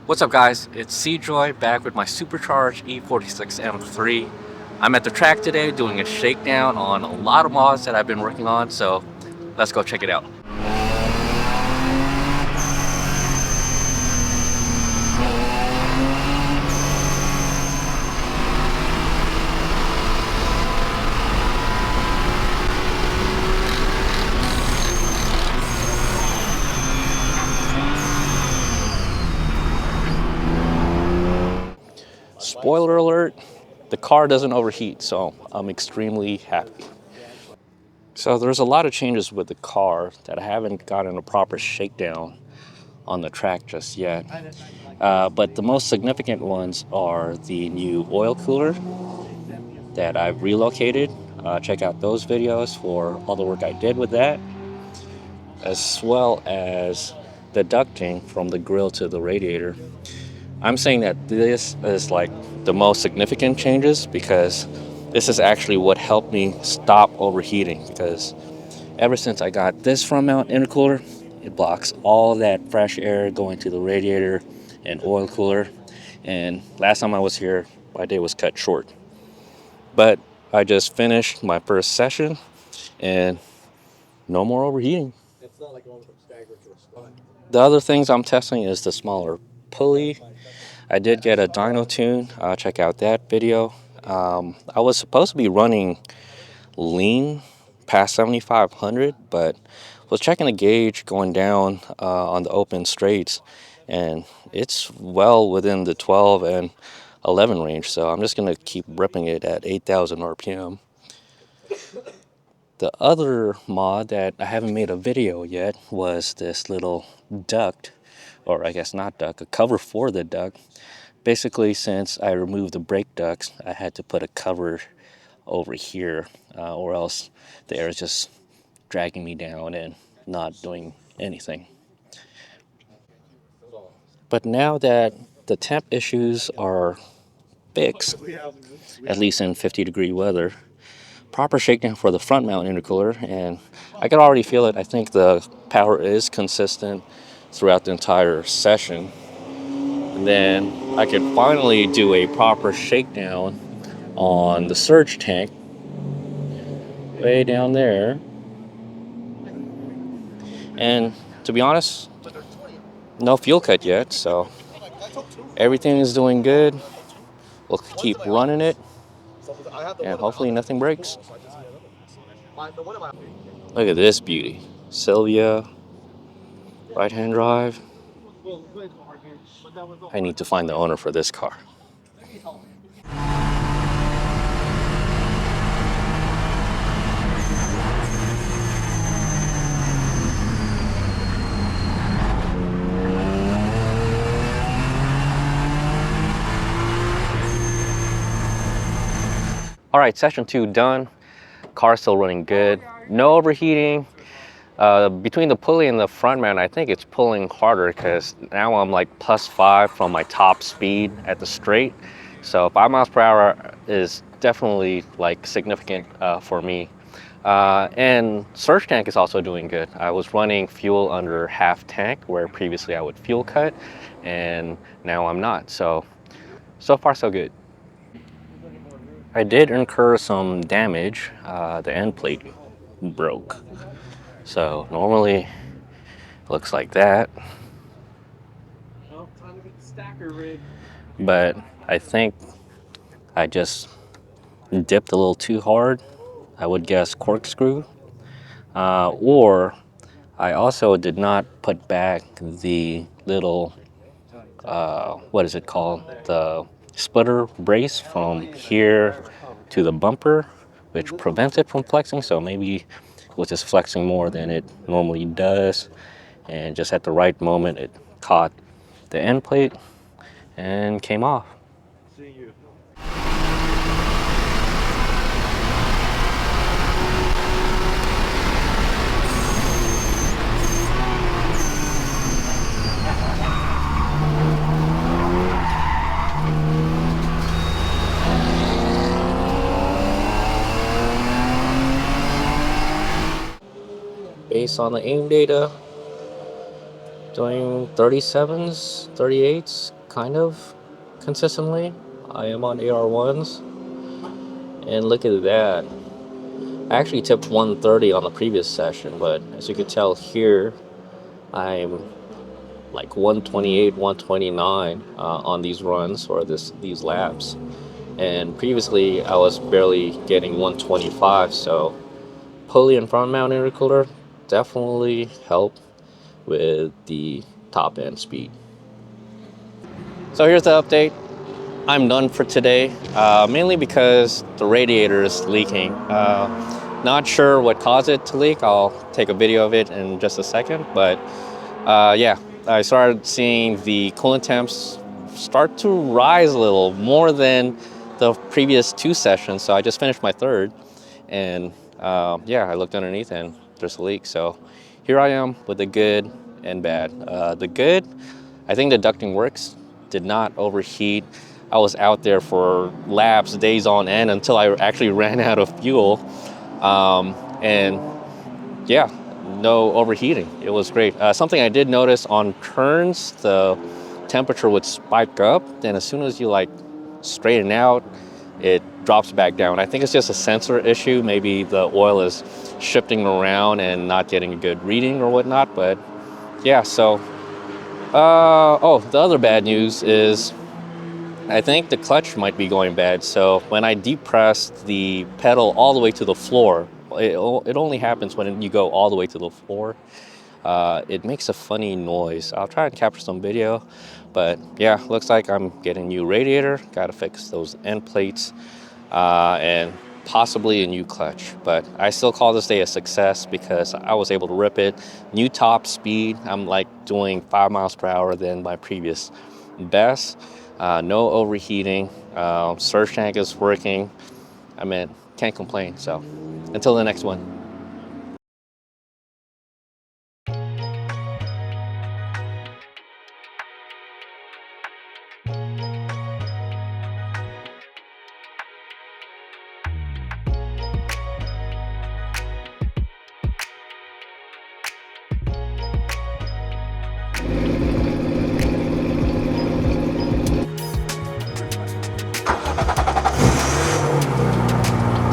What's up guys, it's CJoy back with my Supercharged E46 M3. I'm at the track today doing a shakedown on a lot of mods that I've been working on, so let's go check it out. Spoiler alert, the car doesn't overheat, so I'm extremely happy. So there's a lot of changes with the car that I haven't gotten a proper shakedown on the track just yet. But the most significant ones are the new oil cooler that I've relocated. Check out those videos for all the work I did with that, as well as the ducting from the grill to the radiator. I'm saying that this is like the most significant changes because this is actually what helped me stop overheating, because ever since I got this front mount intercooler, it blocks all that fresh air going to the radiator and oil cooler. And last time I was here, my day was cut short. But I just finished my first session and no more overheating. The other things I'm testing is the smaller pulley. I did get a dyno tune. Check out that video. I was supposed to be running lean past 7,500, but was checking the gauge going down on the open straights, and it's well within the 12 and 11 range, so I'm just going to keep ripping it at 8,000 RPM. The other mod that I haven't made a video yet was this little duct, or I guess not duct, a cover for the duct. Basically, since I removed the brake ducts, I had to put a cover over here, or else the air is just dragging me down and not doing anything. But now that the temp issues are fixed, at least in 50-degree weather, proper shakedown for the front mount intercooler, and I can already feel it. I think the power is consistent throughout the entire session. And then I can finally do a proper shakedown on the surge tank way down there. And to be honest, no fuel cut yet, so everything is doing good. We'll keep running it and hopefully nothing breaks. Look at this beauty. Silvia, right-hand drive. I need to find the owner for this car. All right, session 2 done. Car's still running good. No overheating. Between the pulley and the front mount, I think it's pulling harder because now I'm like +5 from my top speed at the straight. So 5 miles per hour is definitely like significant for me. And surge tank is also doing good. I was running fuel under half tank where previously I would fuel cut, and now I'm not. So far so good. I did incur some damage. The end plate broke. So normally it looks like that. But I think I just dipped a little too hard. I would guess corkscrew. Or I also did not put back the little, what is it called? The splitter brace from here to the bumper, which prevents it from flexing. So maybe it was just flexing more than it normally does. And just at the right moment, it caught the end plate and came off. Based on the aim data, doing 37s, 38s, kind of consistently. I am on AR1s, and look at that. I actually tipped 130 on the previous session, but as you can tell here, I'm like 128, 129 on these runs or these laps. And previously I was barely getting 125, so pulley and front mount intercooler definitely help with the top end speed. So here's the update. I'm done for today, mainly because the radiator is leaking. Not sure what caused it to leak. I'll take a video of it in just a second, but yeah, I started seeing the coolant temps start to rise a little more than the previous 2 sessions. So I just finished my 3rd, and yeah, I looked underneath and there's a leak. So here I am with the good and bad. The good, I think the ducting works, did not overheat. I was out there for laps, days on end, until I actually ran out of fuel. And yeah, no overheating. It was great. Something I did notice on turns, the temperature would spike up. Then as soon as you like straighten out, it drops back down. I think it's just a sensor issue. Maybe the oil is shifting around and not getting a good reading or whatnot. But yeah, so oh, the other bad news is I think the clutch might be going bad. So when I depress the pedal all the way to the floor, it only happens when you go all the way to the floor. It makes a funny noise. I'll try and capture some video, but yeah, looks like I'm getting a new radiator. Got to fix those end plates and possibly a new clutch. But I still call this day a success because I was able to rip it. New top speed. I'm like doing 5 miles per hour than my previous best. No overheating. Surge tank is working. I mean, can't complain. So until the next one.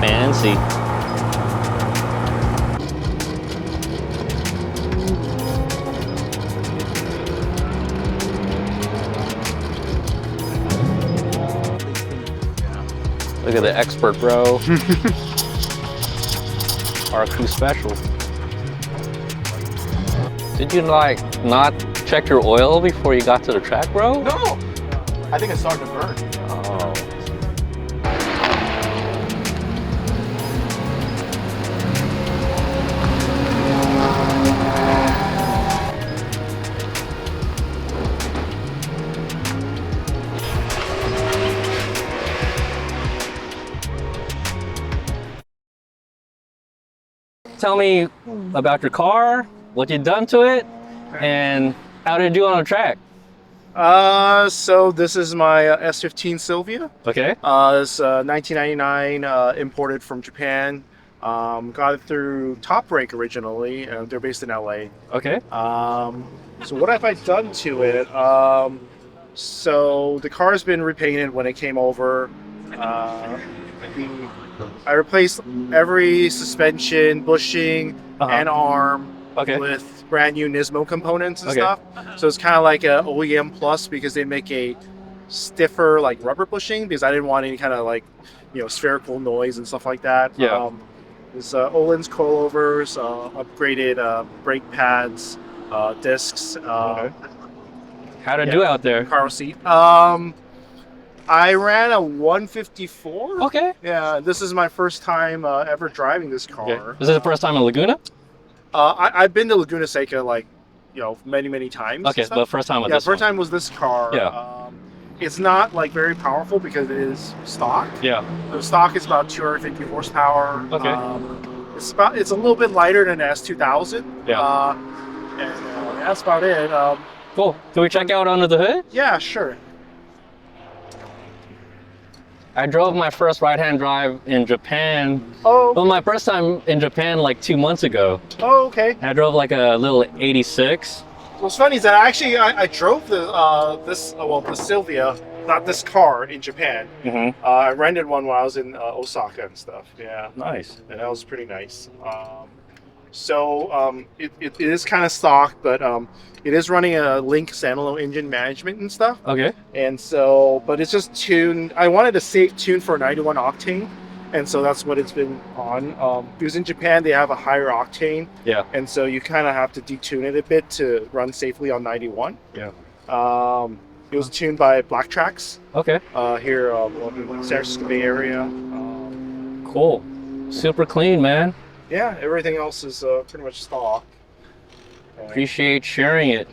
Fancy. Look at the expert, bro. RCrew special. Did you like not check your oil before you got to the track, bro? No! I think it started to burn. Oh. Tell me about your car, what you've done to it, and how did it do on the track? So this is my S15 Silvia. Okay. It's 1999, imported from Japan. Got it through Top Rank originally. They're based in LA. Okay. So what have I done to it? So the car's been repainted when it came over. I replaced every suspension, bushing, and arm with brand new Nismo components and stuff. So it's kind of like a OEM plus because they make a stiffer like rubber bushing because I didn't want any kind of like, you know, spherical noise and stuff like that. Yeah. There's Öhlins coilovers, upgraded brake pads, discs. How'd it do out there? Car seat. I ran a 154. Okay. Yeah, this is my first time ever driving this car. Okay. Is it the first time in Laguna? I've been to Laguna Seca like, you know, many times. Okay, but first time with this first one. time was this car. Yeah. It's not like very powerful because it is stock. Yeah. The stock is about 250 horsepower. Okay. It's a little bit lighter than the S2000. Yeah. And that's about it. Cool. Can we check out under the hood? Yeah, sure. I drove my first right-hand drive in Japan. Oh. Well, my first time in Japan like 2 months ago. Oh, okay. I drove like a little 86. What's funny is that I drove the Silvia, not this car, in Japan. I rented one while I was in Osaka and stuff. Yeah. Nice. And that was pretty nice. It is kind of stock, but it is running a Link standalone engine management and stuff. Okay. And so, but it's just tuned. I wanted a safe tune for 91 octane, and so that's what it's been on. Because in Japan they have a higher octane. Yeah. And so you kind of have to detune it a bit to run safely on 91. Yeah. It was tuned by Black Tracks. Okay. Here in the San Francisco Bay Area. Cool. Super clean, man. Yeah, everything else is pretty much stock. Appreciate sharing it.